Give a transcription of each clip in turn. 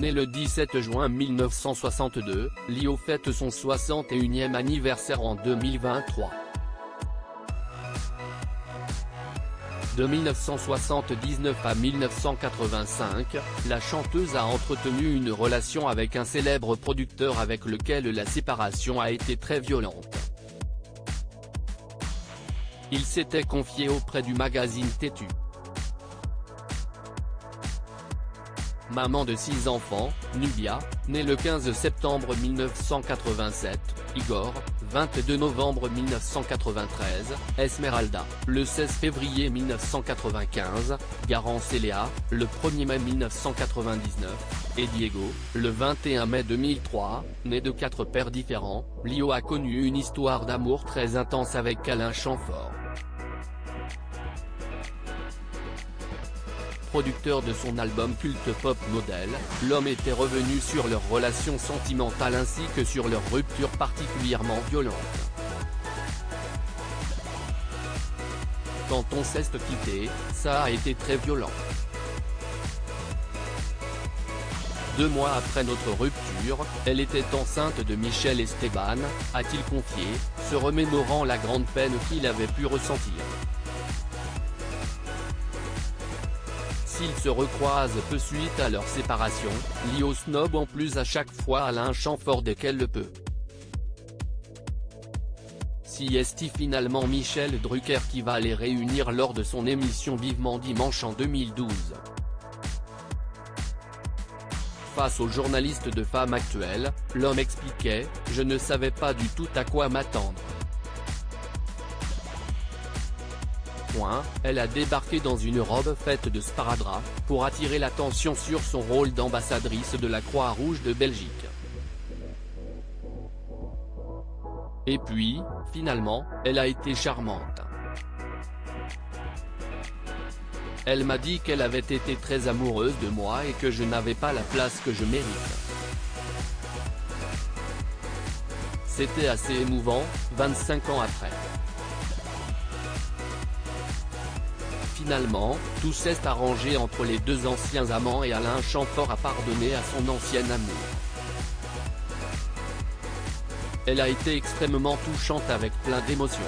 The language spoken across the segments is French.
Né le 17 juin 1962, Lio fête son 61e anniversaire en 2023. De 1979 à 1985, la chanteuse a entretenu une relation avec un célèbre producteur avec lequel la séparation a été très violente. Il s'était confié auprès du magazine Têtu. Maman de 6 enfants, Nubia, née le 15 septembre 1987, Igor, 22 novembre 1993, Esmeralda, le 16 février 1995, Garance et Léa, le 1er mai 1999, et Diego, le 21 mai 2003, né de 4 pères différents, Lio a connu une histoire d'amour très intense avec Alain Chamfort. Producteur de son album culte Pop Model, l'homme était revenu sur leur relation sentimentale ainsi que sur leur rupture particulièrement violente. Quand on s'est quitté, ça a été très violent. 2 mois après notre rupture, elle était enceinte de Michel Esteban, a-t-il confié, se remémorant la grande peine qu'il avait pu ressentir. S'ils se recroisent peu suite à leur séparation, Lio snob en plus à chaque fois Alain Chamfort dès qu'elle le peut. Si est-il finalement Michel Drucker qui va les réunir lors de son émission Vivement Dimanche en 2012. Face aux journalistes de Femme Actuelle, l'homme expliquait « Je ne savais pas du tout à quoi m'attendre. Elle a débarqué dans une robe faite de sparadrap, pour attirer l'attention sur son rôle d'ambassadrice de la Croix-Rouge de Belgique. Et puis, finalement, elle a été charmante. Elle m'a dit qu'elle avait été très amoureuse de moi et que je n'avais pas la place que je mérite. C'était assez émouvant, 25 ans après. Finalement, tout s'est arrangé entre les 2 anciens amants et Alain Chamfort a pardonné à son ancien amour. Elle a été extrêmement touchante avec plein d'émotions.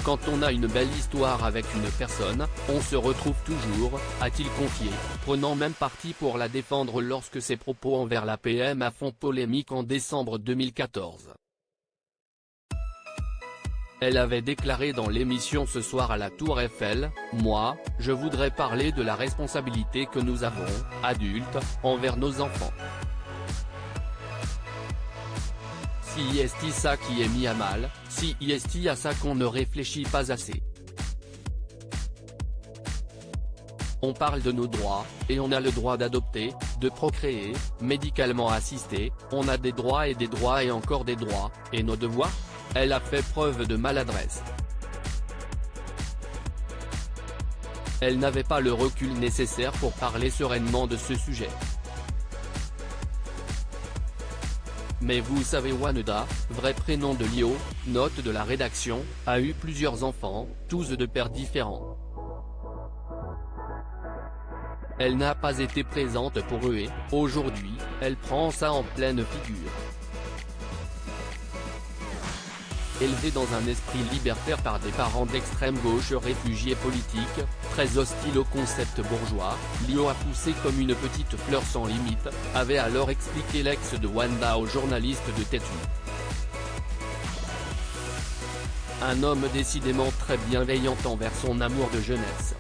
Quand on a une belle histoire avec une personne, on se retrouve toujours, a-t-il confié, prenant même parti pour la défendre lorsque ses propos envers la PM a font polémique en décembre 2014. Elle avait déclaré dans l'émission Ce soir à la Tour Eiffel, « Moi, je voudrais parler de la responsabilité que nous avons, adultes, envers nos enfants. Si est-il ça qui est mis à mal, si est-il à ça qu'on ne réfléchit pas assez. On parle de nos droits, et on a le droit d'adopter, de procréer, médicalement assisté, on a des droits et encore des droits, et nos devoirs ?» Elle a fait preuve de maladresse. Elle n'avait pas le recul nécessaire pour parler sereinement de ce sujet. Mais vous savez Wanda, vrai prénom de Lio, note de la rédaction, a eu plusieurs enfants, tous de pères différents. Elle n'a pas été présente pour eux et, aujourd'hui, elle prend ça en pleine figure. Élevée dans un esprit libertaire par des parents d'extrême gauche réfugiés politiques, très hostiles au concept bourgeois, Lio a poussé comme une petite fleur sans limite, avait alors expliqué l'ex de Wanda au journaliste de Têtu. Un homme décidément très bienveillant envers son amour de jeunesse.